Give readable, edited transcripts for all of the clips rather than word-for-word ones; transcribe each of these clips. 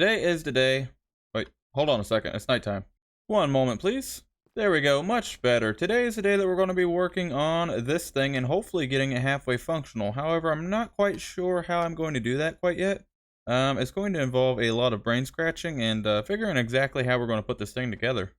Today is the day. Wait, hold on a second. It's nighttime. One moment, please. There we go. Much better. Today is the day that we're going to be working on this thing and hopefully getting it halfway functional. However, I'm not quite sure how I'm going to do that quite yet. It's going to involve a lot of brain scratching and figuring exactly how we're going to put this thing together.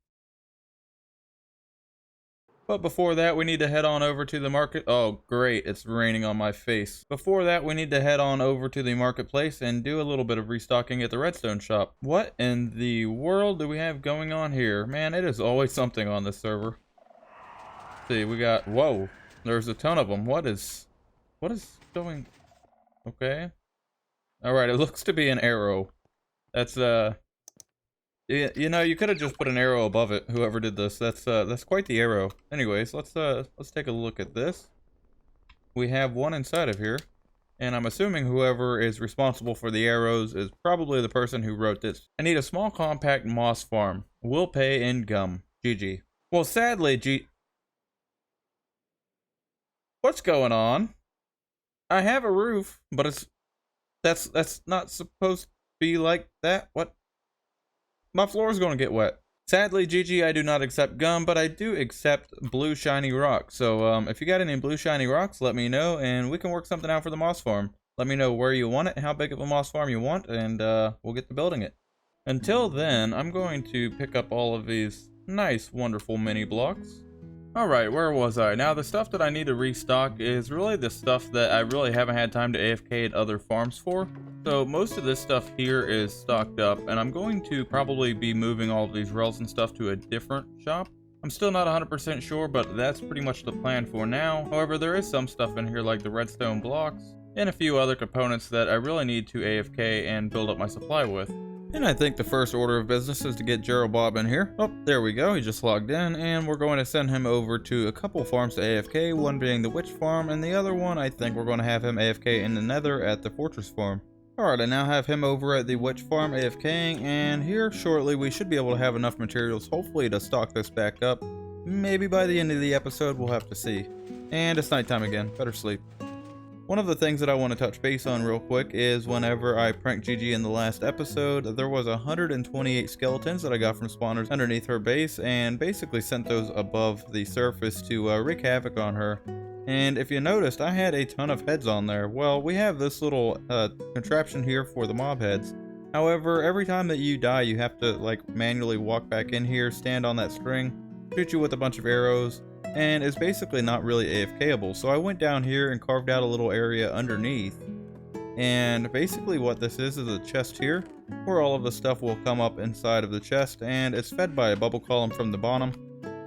But before that, we need to head on over to the market. Oh, great. It's raining on my face. Before that, we need to head on over to the marketplace and do a little bit of restocking at the redstone shop. What in the world do we have going on here? Man, it is always something on this server. Let's see, we got... Whoa. There's a ton of them. What is going... Okay. Alright, it looks to be an arrow. That's, you know, you could have just put an arrow above it, whoever did this. That's quite the arrow. Anyways, let's take a look at this. We have one inside of here, and I'm assuming whoever is responsible for the arrows is probably the person who wrote this. I need a small compact moss farm. Will pay in gum. GG. Well, sadly, what's going on? I have a roof, but that's not supposed to be like that. What? My floor is going to get wet. Sadly, GG, I do not accept gum, but I do accept blue shiny rock. So if you got any blue shiny rocks, let me know, and we can work something out for the moss farm. Let me know where you want it, how big of a moss farm you want, and we'll get to building it. Until then, I'm going to pick up all of these nice, wonderful mini blocks. Alright, where was I? Now, the stuff that I need to restock is really the stuff that I really haven't had time to AFK at other farms for. So most of this stuff here is stocked up, and I'm going to probably be moving all of these rails and stuff to a different shop. I'm still not 100% sure, but that's pretty much the plan for now. However, there is some stuff in here like the redstone blocks and a few other components that I really need to AFK and build up my supply with. And I think the first order of business is to get Gerald Bob in here. Oh, there we go. He just logged in, and we're going to send him over to a couple farms to AFK, one being the Witch Farm, and the other one I think we're going to have him AFK in the Nether at the Fortress Farm. Alright, I now have him over at the Witch Farm AFKing, and here shortly we should be able to have enough materials, hopefully, to stock this back up. Maybe by the end of the episode, we'll have to see. And it's nighttime again. Better sleep. One of the things that I want to touch base on real quick is whenever I pranked Gigi in the last episode, there was 128 skeletons that I got from spawners underneath her base, and basically sent those above the surface to wreak havoc on her. And if you noticed, I had a ton of heads on there. Well, we have this little contraption here for the mob heads. However, every time that you die, you have to like manually walk back in here, stand on that string, shoot you with a bunch of arrows, and it's basically not really AFKable. So I went down here and carved out a little area underneath, and basically what this is a chest here where all of the stuff will come up inside of the chest, and it's fed by a bubble column from the bottom,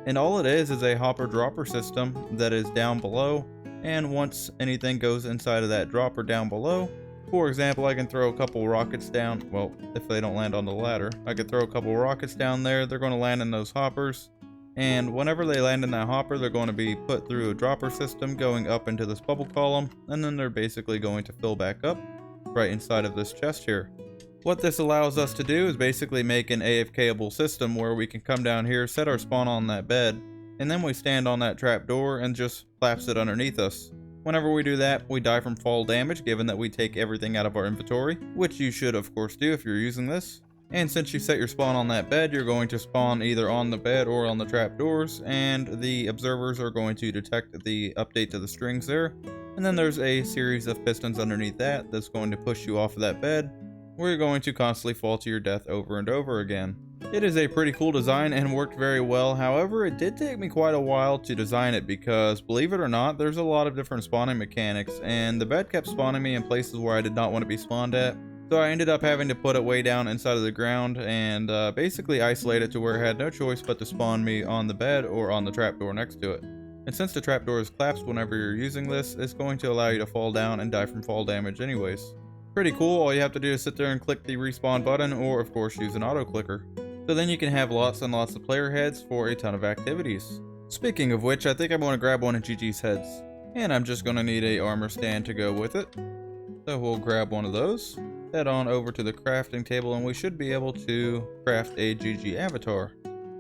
and all it is a hopper dropper system that is down below. And once anything goes inside of that dropper down below, for example, I can throw a couple rockets down. Well, if they don't land on the ladder, I could throw a couple rockets down there. They're going to land in those hoppers. And whenever they land in that hopper, they're going to be put through a dropper system going up into this bubble column, and then they're basically going to fill back up right inside of this chest here. What this allows us to do is basically make an AFKable system where we can come down here, set our spawn on that bed, and then we stand on that trap door and just collapse it underneath us. Whenever we do that, we die from fall damage, given that we take everything out of our inventory, which you should of course do if you're using this. And since you set your spawn on that bed, you're going to spawn either on the bed or on the trapdoors, and the observers are going to detect the update to the strings there. And then there's a series of pistons underneath that that's going to push you off of that bed, where you're going to constantly fall to your death over and over again. It is a pretty cool design and worked very well. However, it did take me quite a while to design it because, believe it or not, there's a lot of different spawning mechanics, and the bed kept spawning me in places where I did not want to be spawned at. So I ended up having to put it way down inside of the ground and basically isolate it to where it had no choice but to spawn me on the bed or on the trapdoor next to it. And since the trapdoor is collapsed whenever you're using this, it's going to allow you to fall down and die from fall damage anyways. Pretty cool. All you have to do is sit there and click the respawn button, or of course use an auto clicker. So then you can have lots and lots of player heads for a ton of activities. Speaking of which, I think I'm going to grab one of Gigi's heads. And I'm just going to need a armor stand to go with it. So we'll grab one of those, head on over to the crafting table, and we should be able to craft a GG avatar.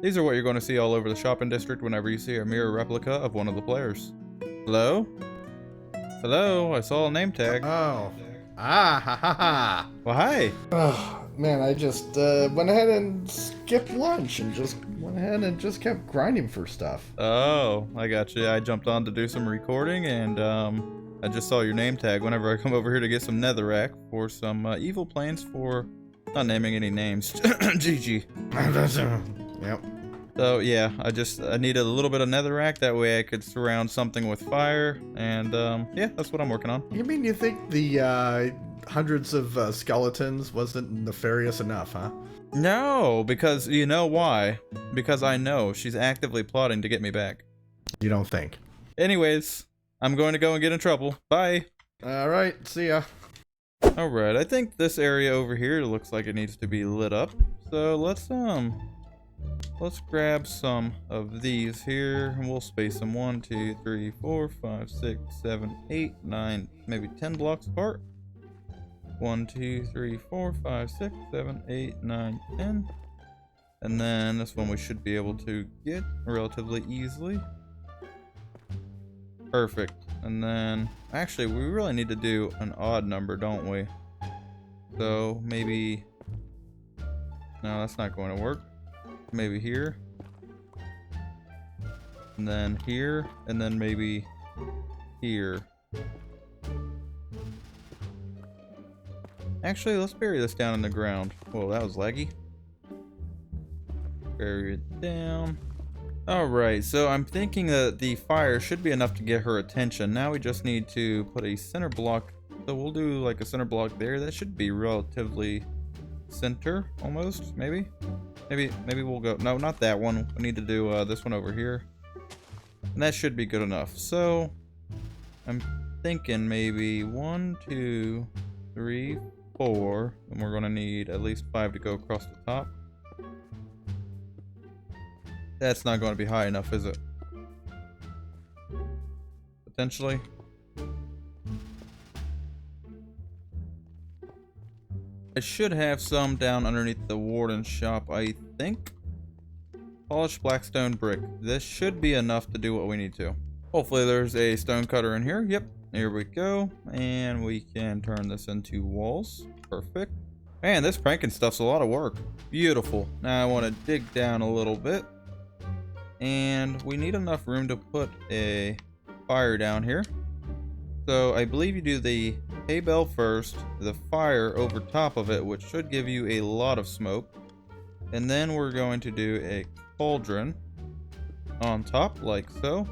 These are what you're going to see all over the shopping district whenever you see a mirror replica of one of the players. Hello? Hello? I saw a name tag. Oh. Ah, ha ha ha. Well, hi. Ugh, Man, I just went ahead and skipped lunch and just went ahead and just kept grinding for stuff. Oh, I got you. I jumped on to do some recording, and I just saw your name tag whenever I come over here to get some netherrack for some evil plans for, not naming any names, GG. Yep. So yeah, I needed a little bit of netherrack, that way I could surround something with fire, and yeah, that's what I'm working on. You mean you think the hundreds of skeletons wasn't nefarious enough, huh? No, because you know why? Because I know she's actively plotting to get me back. You don't think? Anyways, I'm going to go and get in trouble. Bye. All right, see ya. Alright, I think this area over here looks like it needs to be lit up. So let's grab some of these here, and we'll space them 1, 2, 3, 4, 5, 6, 7, 8, 9, maybe 10 blocks apart. 1, 2, 3, 4, 5, 6, 7, 8, 9, 10. And then this one we should be able to get relatively easily. Perfect. And then, actually, we really need to do an odd number, don't we? So maybe, no, that's not going to work. Maybe here, and then here, and then maybe here. Actually, let's bury this down in the ground. Whoa, that was laggy. Bury it down. Alright, so I'm thinking that the fire should be enough to get her attention. Now we just need to put a center block. So we'll do like a center block there. That should be relatively center, almost, maybe. Maybe we'll go, no, not that one. We need to do this one over here. And that should be good enough. So I'm thinking maybe 1, 2, 3, 4, and we're gonna need at least 5 to go across the top. That's not going to be high enough, is it? Potentially. I should have some down underneath the warden shop, I think. Polished blackstone brick. This should be enough to do what we need to. Hopefully there's a stone cutter in here. Yep, here we go. And we can turn this into walls. Perfect. Man, this pranking stuff's a lot of work. Beautiful. Now I want to dig down a little bit. And we need enough room to put a fire down here. So I believe you do the hay bale first, the fire over top of it, which should give you a lot of smoke. And then we're going to do a cauldron on top, like so.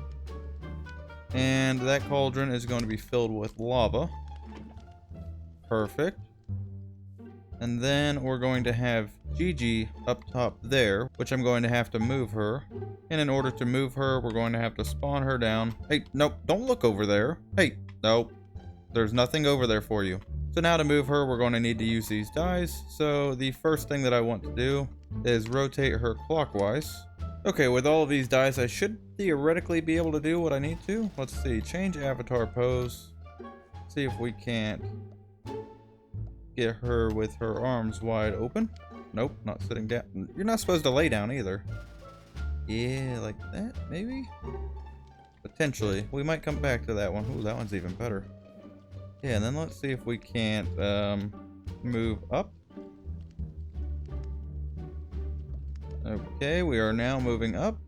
And that cauldron is going to be filled with lava. Perfect. And then we're going to have Gigi up top there, which I'm going to have to move her. And in order to move her, we're going to have to spawn her down. Hey, nope, don't look over there. Hey, nope, there's nothing over there for you. So now to move her, we're going to need to use these dies. So the first thing that I want to do is rotate her clockwise. Okay, with all of these dies, I should theoretically be able to do what I need to. Let's see, change avatar pose. See if we can't get her with her arms wide open. Nope, not sitting down. You're not supposed to lay down either. Yeah, like that, maybe? Potentially. We might come back to that one. Ooh, that one's even better. Yeah, and then let's see if we can't move up. Okay, we are now moving up.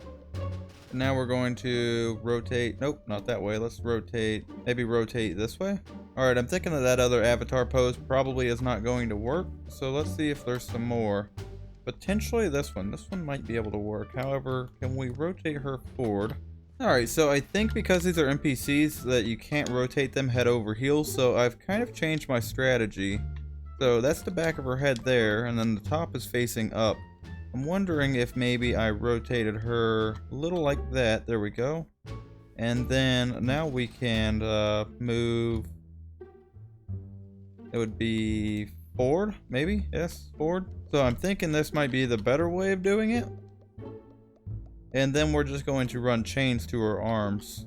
Now we're going to rotate. Nope, not that way. Let's rotate. Maybe rotate this way. Alright, I'm thinking that other avatar pose probably is not going to work. So let's see if there's some more. Potentially this one. This one might be able to work. However, can we rotate her forward? Alright, so I think because these are NPCs that you can't rotate them head over heels. So I've kind of changed my strategy. So that's the back of her head there. And then the top is facing up. I'm wondering if maybe I rotated her a little like that. There we go. And then now we can move. It would be forward, maybe? Yes, forward. So I'm thinking this might be the better way of doing it. And then we're just going to run chains to her arms.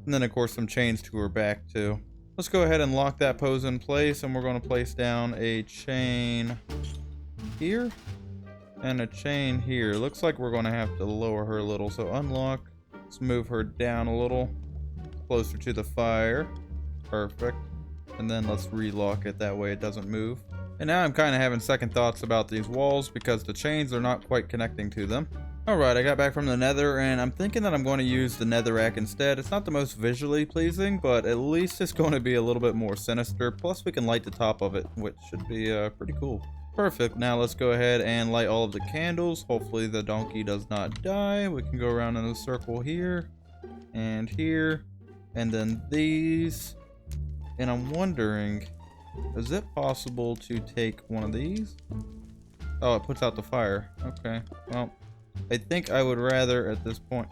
And then of course some chains to her back too. Let's go ahead and lock that pose in place, and we're going to place down a chain here. And a chain here. Looks like we're going to have to lower her a little. So unlock. Let's move her down a little. Closer to the fire. Perfect. And then let's relock it. That way it doesn't move. And now I'm kind of having second thoughts about these walls because the chains are not quite connecting to them. Alright, I got back from the nether and I'm thinking that I'm going to use the netherrack instead. It's not the most visually pleasing, but at least it's going to be a little bit more sinister. Plus we can light the top of it, which should be pretty cool. Perfect. Now let's go ahead and light all of the candles. Hopefully the donkey does not die. We can go around in a circle here and here and then these. And I'm wondering, is it possible to take one of these? Oh, it puts out the fire. Okay, well, I think I would rather at this point...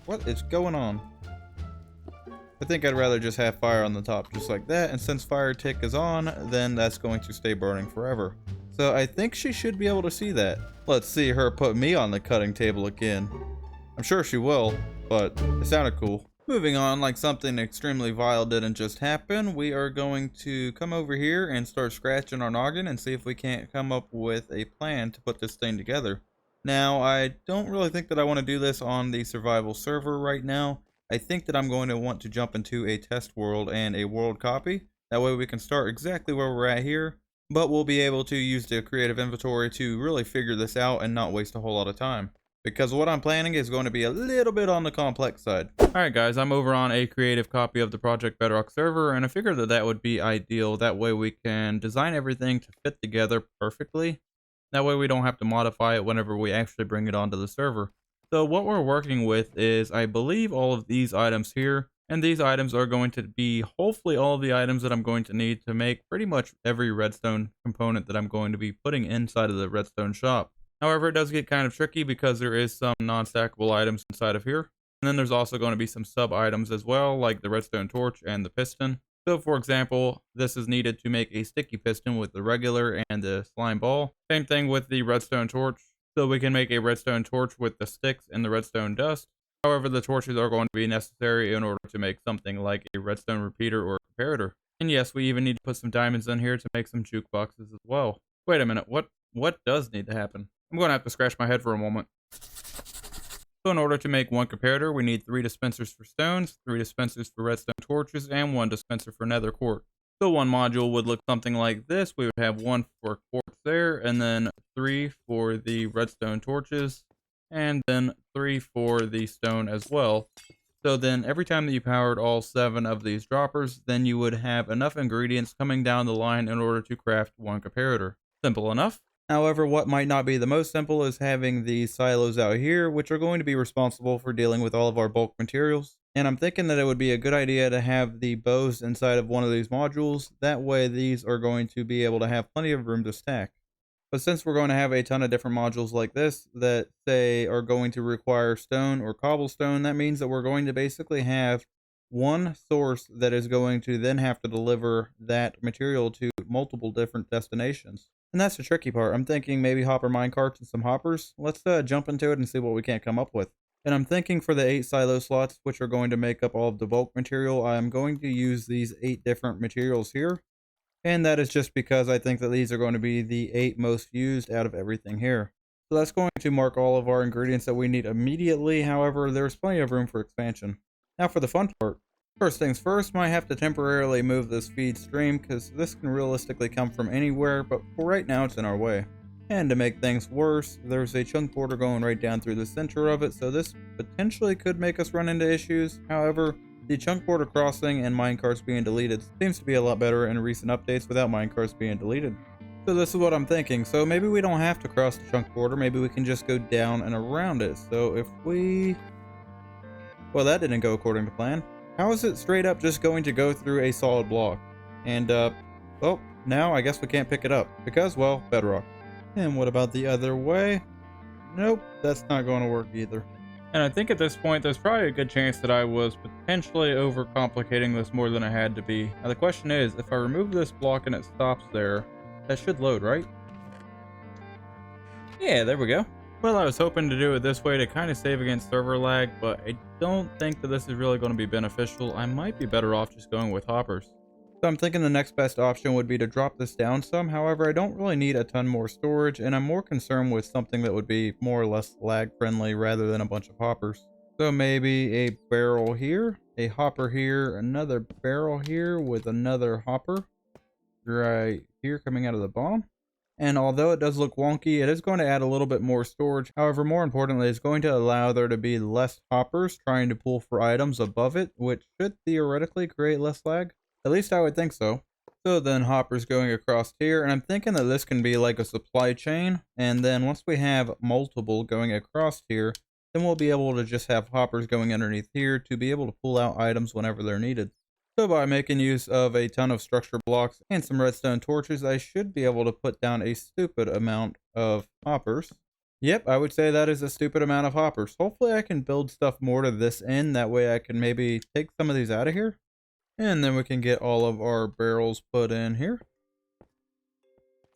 What is going on? I think I'd rather just have fire on the top just like that, and since fire tick is on, then that's going to stay burning forever. So I think she should be able to see that. Let's see her put me on the cutting table again. I'm sure she will, but it sounded cool. Moving on, like something extremely vile didn't just happen, we are going to come over here and start scratching our noggin and see if we can't come up with a plan to put this thing together. Now, I don't really think that I want to do this on the survival server right now. I think that I'm going to want to jump into a test world and a world copy. That way we can start exactly where we're at here, but we'll be able to use the creative inventory to really figure this out and not waste a whole lot of time. Because what I'm planning is going to be a little bit on the complex side. Alright guys, I'm over on a creative copy of the Project Bedrock server, and I figured that that would be ideal. That way we can design everything to fit together perfectly. That way we don't have to modify it whenever we actually bring it onto the server. So what we're working with is, I believe, all of these items here. And these items are going to be hopefully all of the items that I'm going to need to make pretty much every redstone component that I'm going to be putting inside of the redstone shop. However, it does get kind of tricky because there is some non-stackable items inside of here. And then there's also going to be some sub-items as well, like the redstone torch and the piston. So for example, this is needed to make a sticky piston with the regular and the slime ball. Same thing with the redstone torch. So we can make a redstone torch with the sticks and the redstone dust. However, the torches are going to be necessary in order to make something like a redstone repeater or comparator. And yes, we even need to put some diamonds in here to make some jukeboxes as well. Wait a minute, what does need to happen? I'm going to have to scratch my head for a moment. So in order to make one comparator, we need 3 dispensers for stones, 3 dispensers for redstone torches, and 1 dispenser for nether quartz. So one module would look something like this. We would have 1 for quartz there, and then 3 for the redstone torches, and then 3 for the stone as well. So then every time that you powered all 7 of these droppers, then you would have enough ingredients coming down the line in order to craft one comparator. Simple enough. However, what might not be the most simple is having these silos out here, which are going to be responsible for dealing with all of our bulk materials. And I'm thinking that it would be a good idea to have the bows inside of one of these modules. That way these are going to be able to have plenty of room to stack. But since we're going to have a ton of different modules like this that say are going to require stone or cobblestone, that means that we're going to basically have one source that is going to then have to deliver that material to multiple different destinations. And that's the tricky part. I'm thinking maybe hopper minecarts and some hoppers. Let's jump into it and see what we can't come up with. And I'm thinking for the 8 silo slots, which are going to make up all of the bulk material, I'm going to use these 8 different materials here. And that is just because I think that these are going to be the 8 most used out of everything here. So that's going to mark all of our ingredients that we need immediately. However, there's plenty of room for expansion. Now for the fun part. First things first, might have to temporarily move this feed stream because this can realistically come from anywhere, but for right now it's in our way. And to make things worse, there's a chunk border going right down through the center of it, so this potentially could make us run into issues. However, the chunk border crossing and minecarts being deleted seems to be a lot better in recent updates without minecarts being deleted. So this is what I'm thinking. So maybe we don't have to cross the chunk border, maybe we can just go down and around it. So if we... Well, that didn't go according to plan. How is it straight up just going to go through a solid block? And, well, now I guess we can't pick it up. Because, well, bedrock. And what about the other way? Nope, that's not going to work either. And I think at this point, there's probably a good chance that I was potentially overcomplicating this more than I had to be. Now the question is, if I remove this block and it stops there, that should load, right? Yeah, there we go. Well, I was hoping to do it this way to kind of save against server lag, but I don't think that this is really going to be beneficial. I might be better off just going with hoppers. So I'm thinking the next best option would be to drop this down some. However, I don't really need a ton more storage, and I'm more concerned with something that would be more or less lag friendly rather than a bunch of hoppers. So maybe a barrel here, a hopper here, another barrel here with another hopper right here coming out of the bottom. And although it does look wonky, it is going to add a little bit more storage. However, more importantly, it's going to allow there to be less hoppers trying to pull for items above it, which should theoretically create less lag. At least I would think so. So then hoppers going across here, and I'm thinking that this can be like a supply chain. And then once we have multiple going across here, then we'll be able to just have hoppers going underneath here to be able to pull out items whenever they're needed. So by making use of a ton of structure blocks and some redstone torches, I should be able to put down a stupid amount of hoppers. Yep, I would say that is a stupid amount of hoppers. Hopefully I can build stuff more to this end. That way I can maybe take some of these out of here. And then we can get all of our barrels put in here.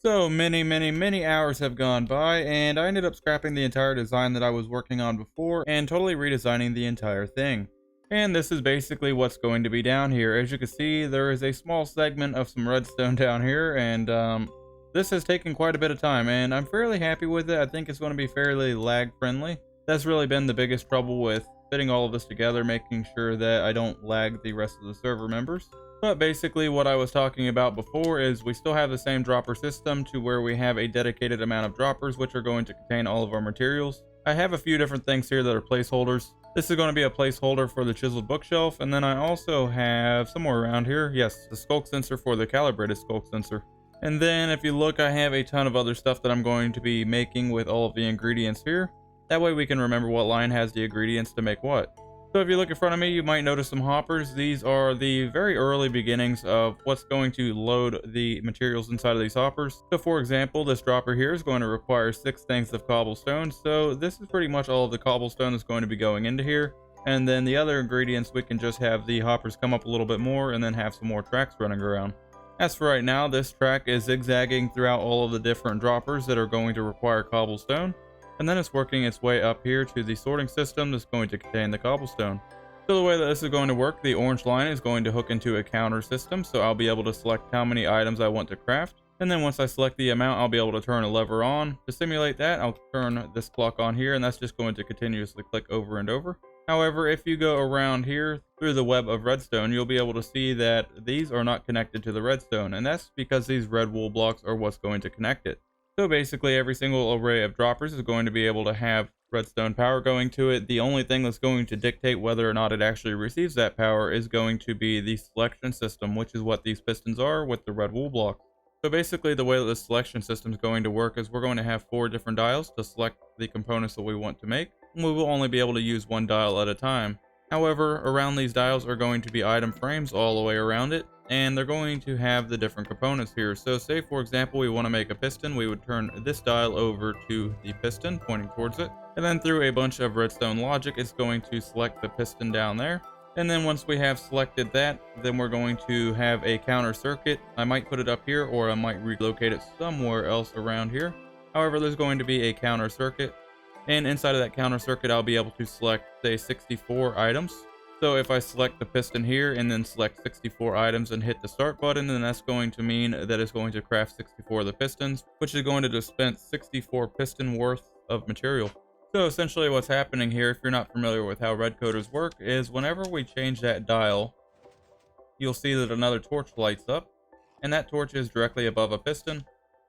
So many hours have gone by, and I ended up scrapping the entire design that I was working on before and totally redesigning the entire thing. And this is basically what's going to be down here. As you can see, there is a small segment of some redstone down here, and this has taken quite a bit of time, and I'm fairly happy with it. I think it's going to be fairly lag friendly. That's really been the biggest trouble with fitting all of this together, making sure that I don't lag the rest of the server members. But basically what I was talking about before is we still have the same dropper system to where we have a dedicated amount of droppers which are going to contain all of our materials. I have a few different things here that are placeholders. This is going to be a placeholder for the chiseled bookshelf, and then I also have somewhere around here, yes, the skulk sensor for the calibrated skulk sensor. And then if you look, I have a ton of other stuff that I'm going to be making with all of the ingredients here. That way we can remember what line has the ingredients to make what. So if you look in front of me, you might notice some hoppers. These are the very early beginnings of what's going to load the materials inside of these hoppers. So for example, this dropper here is going to require 6 things of cobblestone. So this is pretty much all of the cobblestone that's going to be going into here. And then the other ingredients, we can just have the hoppers come up a little bit more and then have some more tracks running around. As for right now, this track is zigzagging throughout all of the different droppers that are going to require cobblestone. And then it's working its way up here to the sorting system that's going to contain the cobblestone. So the way that this is going to work, the orange line is going to hook into a counter system, so I'll be able to select how many items I want to craft. And then once I select the amount, I'll be able to turn a lever on. To simulate that, I'll turn this clock on here, and that's just going to continuously click over and over. However, if you go around here through the web of redstone, you'll be able to see that these are not connected to the redstone, and that's because these red wool blocks are what's going to connect it. So basically every single array of droppers is going to be able to have redstone power going to it. The only thing that's going to dictate whether or not it actually receives that power is going to be the selection system, which is what these pistons are with the red wool block. So basically the way that the selection system is going to work is we're going to have 4 different dials to select the components that we want to make. We will only be able to use 1 dial at a time. However, around these dials are going to be item frames all the way around it, and they're going to have the different components here. So say for example we want to make a piston, we would turn this dial over to the piston pointing towards it, and then through a bunch of redstone logic it's going to select the piston down there. And then once we have selected that, then we're going to have a counter circuit. I might put it up here, or I might relocate it somewhere else around here. However, there's going to be a counter circuit, and inside of that counter circuit I'll be able to select say 64 items. So if I select the piston here and then select 64 items and hit the start button, then that's going to mean that it's going to craft 64 of the pistons, which is going to dispense 64 piston worth of material. So essentially what's happening here, if you're not familiar with how red coders work, is whenever we change that dial, you'll see that another torch lights up, and that torch is directly above a piston.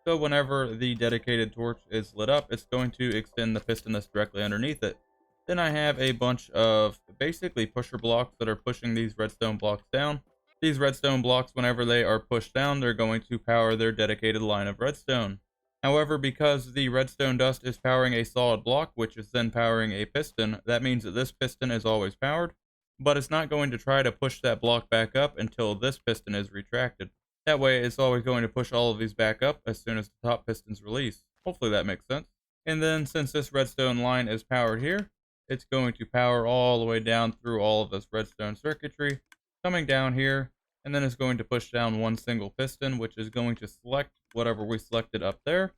So whenever the dedicated torch is lit up, it's going to extend the piston that's directly underneath it. Then I have a bunch of basically pusher blocks that are pushing these redstone blocks down. These redstone blocks, whenever they are pushed down, they're going to power their dedicated line of redstone. However, because the redstone dust is powering a solid block, which is then powering a piston, that means that this piston is always powered, but it's not going to try to push that block back up until this piston is retracted. That way, it's always going to push all of these back up as soon as the top piston's released. Hopefully that makes sense. And then, since this redstone line is powered here, it's going to power all the way down through all of this redstone circuitry, coming down here, and then it's going to push down one single piston, which is going to select whatever we selected up there,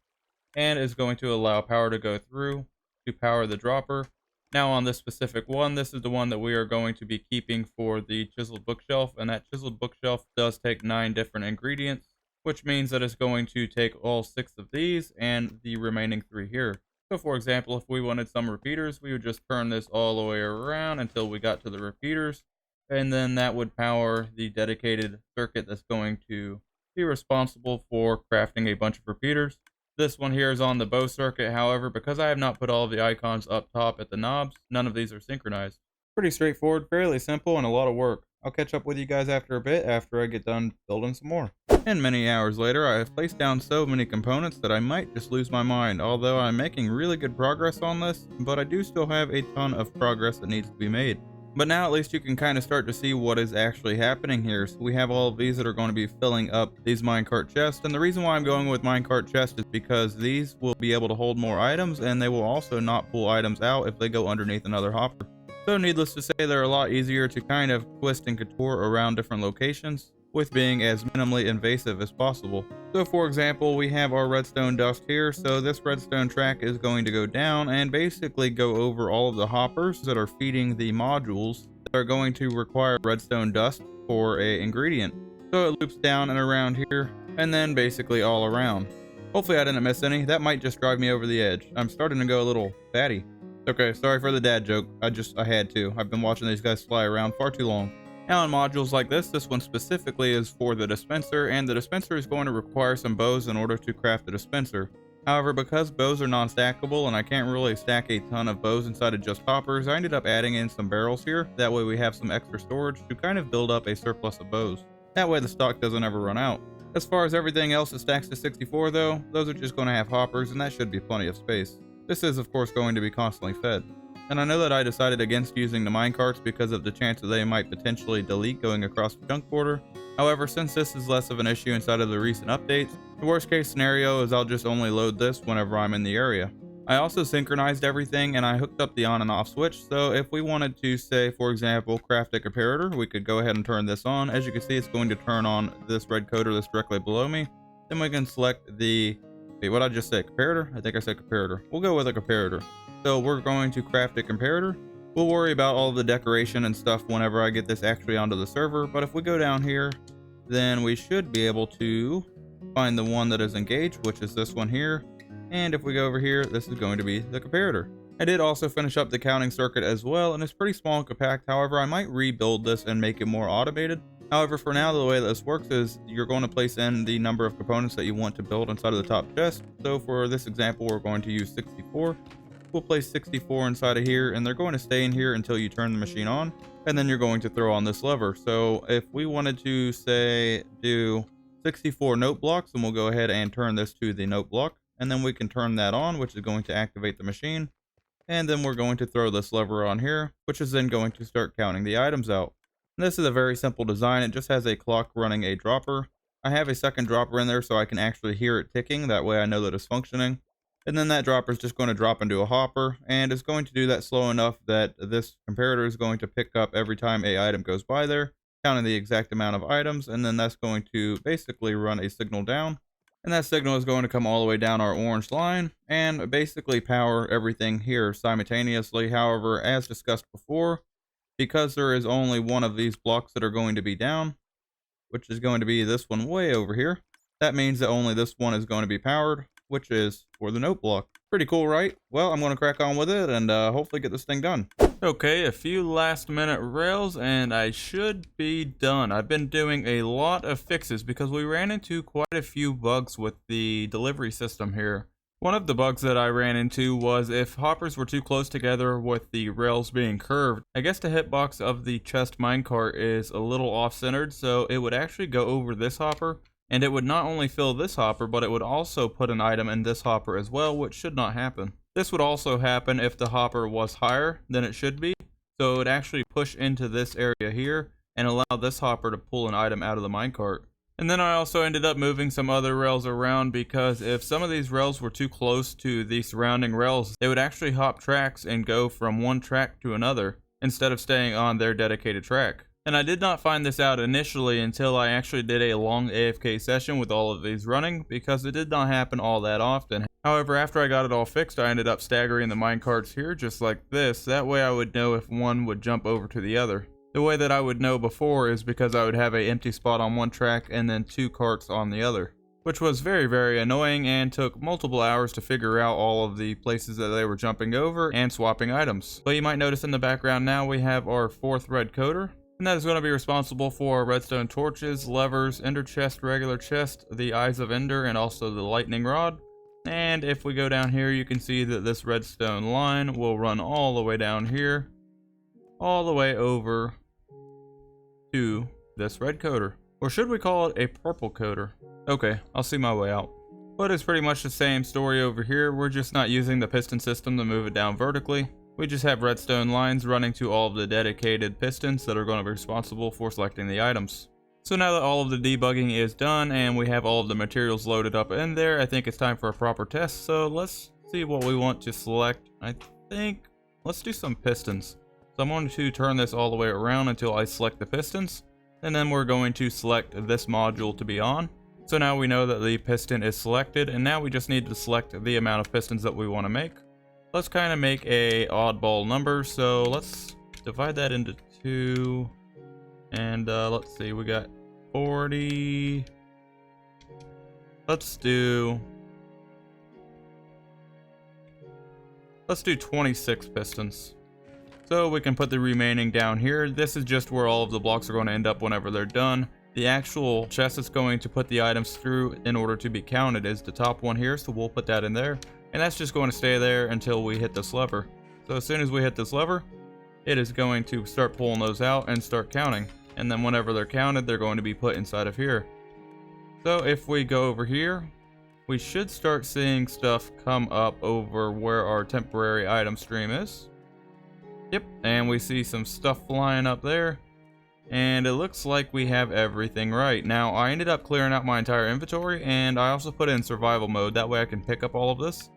and is going to allow power to go through to power the dropper. Now on this specific one, this is the one that we are going to be keeping for the chiseled bookshelf, and that chiseled bookshelf does take 9 different ingredients, which means that it's going to take all 6 of these and the remaining 3 here. So for example, if we wanted some repeaters, we would just turn this all the way around until we got to the repeaters, and then that would power the dedicated circuit that's going to be responsible for crafting a bunch of repeaters. This one here is on the bow circuit, however, because I have not put all of the icons up top at the knobs, none of these are synchronized. Pretty straightforward, fairly simple, and a lot of work. I'll catch up with you guys after a bit after I get done building some more. And many hours later, I have placed down so many components that I might just lose my mind, although I'm making really good progress on this, but I do still have a ton of progress that needs to be made. But now at least you can kind of start to see what is actually happening here. So we have all of these that are going to be filling up these minecart chests, and the reason why I'm going with minecart chests is because these will be able to hold more items, and they will also not pull items out if they go underneath another hopper. So needless to say, they're a lot easier to kind of twist and contour around different locations, with being as minimally invasive as possible. So for example, we have our redstone dust here, so this redstone track is going to go down and basically go over all of the hoppers that are feeding the modules that are going to require redstone dust for an ingredient. So it loops down and around here, and then basically all around. Hopefully I didn't miss any. That might just drive me over the edge. I'm starting to go a little fatty. Okay, sorry for the dad joke. I had to. I've been watching these guys fly around far too long. Now in modules like this one specifically is for the dispenser, and the dispenser is going to require some bows in order to craft the dispenser. However, because bows are non-stackable and I can't really stack a ton of bows inside of just hoppers, I ended up adding in some barrels here. That way we have some extra storage to kind of build up a surplus of bows. That way the stock doesn't ever run out. As far as everything else that stacks to 64 though, those are just going to have hoppers, and that should be plenty of space. This is of course going to be constantly fed. And I know that I decided against using the minecarts because of the chance that they might potentially delete going across the chunk border. However, since this is less of an issue inside of the recent updates, the worst case scenario is I'll just only load this whenever I'm in the area. I also synchronized everything and I hooked up the on and off switch, so if we wanted to say, for example, craft a comparator, we could go ahead and turn this on. As you can see, it's going to turn on this red coder that's directly below me. Then we can select the, wait, what did I just say, comparator? I think I said comparator. We'll go with a comparator. So we're going to craft a comparator. We'll worry about all the decoration and stuff whenever I get this actually onto the server, but if we go down here, then we should be able to find the one that is engaged, which is this one here. And if we go over here, this is going to be the comparator. I did also finish up the counting circuit as well, and it's pretty small and compact. However, I might rebuild this and make it more automated. However, for now, the way that this works is you're going to place in the number of components that you want to build inside of the top chest. So for this example, we're going to use 64. We'll place 64 inside of here, and they're going to stay in here until you turn the machine on, and then you're going to throw on this lever. So if we wanted to say do 64 note blocks, then we'll go ahead and turn this to the note block, and then we can turn that on, which is going to activate the machine. And then we're going to throw this lever on here, which is then going to start counting the items out. And this is a very simple design. It just has a clock running a dropper. I have a second dropper in there so I can actually hear it ticking. That way I know that it's functioning. And then that dropper is just going to drop into a hopper, and it's going to do that slow enough that this comparator is going to pick up every time a item goes by there, counting the exact amount of items, and then that's going to basically run a signal down. And that signal is going to come all the way down our orange line and basically power everything here simultaneously. However, as discussed before, because there is only one of these blocks that are going to be down, which is going to be this one way over here, that means that only this one is going to be powered, which is for the note block. Pretty cool, right? Well, I'm going to crack on with it and hopefully get this thing done. Okay, a few last minute rails and I should be done. I've been doing a lot of fixes because we ran into quite a few bugs with the delivery system here. One of the bugs that I ran into was if hoppers were too close together with the rails being curved. I guess the hitbox of the chest minecart is a little off-centered, so it would actually go over this hopper. And it would not only fill this hopper, but it would also put an item in this hopper as well, which should not happen. This would also happen if the hopper was higher than it should be. So it would actually push into this area here and allow this hopper to pull an item out of the minecart. And then I also ended up moving some other rails around because if some of these rails were too close to the surrounding rails, they would actually hop tracks and go from one track to another instead of staying on their dedicated track. And I did not find this out initially until I actually did a long AFK session with all of these running, because it did not happen all that often. However, after I got it all fixed, I ended up staggering the minecarts here just like this. That way I would know if one would jump over to the other. The way that I would know before is because I would have an empty spot on one track and then two carts on the other, which was very, very annoying and took multiple hours to figure out all of the places that they were jumping over and swapping items. But you might notice in the background now we have our fourth red coder. And that is going to be responsible for redstone torches, levers, ender chest, regular chest, the eyes of ender, and also the lightning rod. And if we go down here, you can see that this redstone line will run all the way down here, all the way over to this red coder. Or should we call it a purple coder? Okay, I'll see my way out. But it's pretty much the same story over here. We're just not using the piston system to move it down vertically. We just have redstone lines running to all of the dedicated pistons that are going to be responsible for selecting the items. So now that all of the debugging is done and we have all of the materials loaded up in there, I think it's time for a proper test. So let's see what we want to select. I think let's do some pistons. So I'm going to turn this all the way around until I select the pistons. And then we're going to select this module to be on. So now we know that the piston is selected, and now we just need to select the amount of pistons that we want to make. Let's kind of make a oddball number, so let's divide that into 2. And let's see, we got 40. Let's do 26 pistons. So we can put the remaining down here. This is just where all of the blocks are going to end up whenever they're done. The actual chest that's going to put the items through in order to be counted is the top one here, so we'll put that in there. And that's just going to stay there until we hit this lever. So as soon as we hit this lever, it is going to start pulling those out and start counting. And then whenever they're counted, they're going to be put inside of here. So if we go over here, we should start seeing stuff come up over where our temporary item stream is. Yep, and we see some stuff flying up there. And it looks like we have everything right. Now, I ended up clearing out my entire inventory, and I also put it in survival mode. That way I can pick up all of this.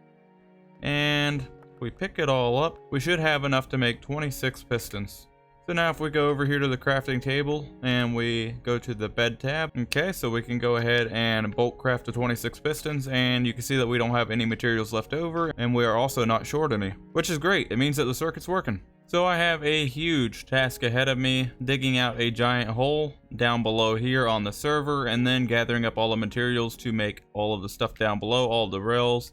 And if we pick it all up, we should have enough to make 26 pistons. So now if we go over here to the crafting table, and we go to the bed tab, okay, so we can go ahead and bulk craft the 26 pistons, and you can see that we don't have any materials left over, and we are also not short any, which is great. It means that the circuit's working. So I have a huge task ahead of me, digging out a giant hole down below here on the server, and then gathering up all the materials to make all of the stuff down below, all of the rails,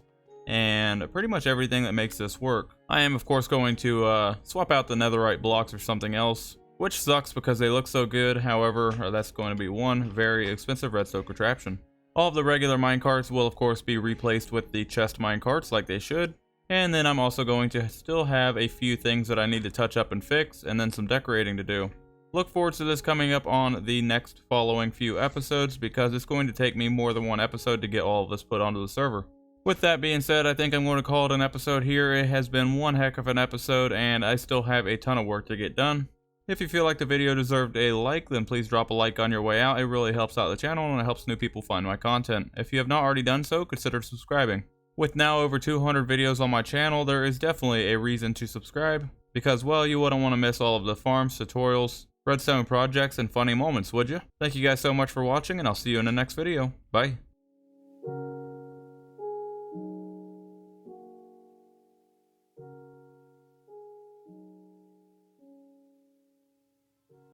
and pretty much everything that makes this work. I am of course going to swap out the netherite blocks or something else, which sucks because they look so good. However, that's going to be one very expensive redstone contraption. All of the regular minecarts will of course be replaced with the chest minecarts like they should. And then I'm also going to still have a few things that I need to touch up and fix, and then some decorating to do. Look forward to this coming up on the next following few episodes, because it's going to take me more than one episode to get all of this put onto the server. With that being said, I think I'm going to call it an episode here. It has been one heck of an episode, and I still have a ton of work to get done. If you feel like the video deserved a like, then please drop a like on your way out. It really helps out the channel, and it helps new people find my content. If you have not already done so, consider subscribing. With now over 200 videos on my channel, there is definitely a reason to subscribe, because, well, you wouldn't want to miss all of the farms, tutorials, redstone projects, and funny moments, would you? Thank you guys so much for watching, and I'll see you in the next video. Bye.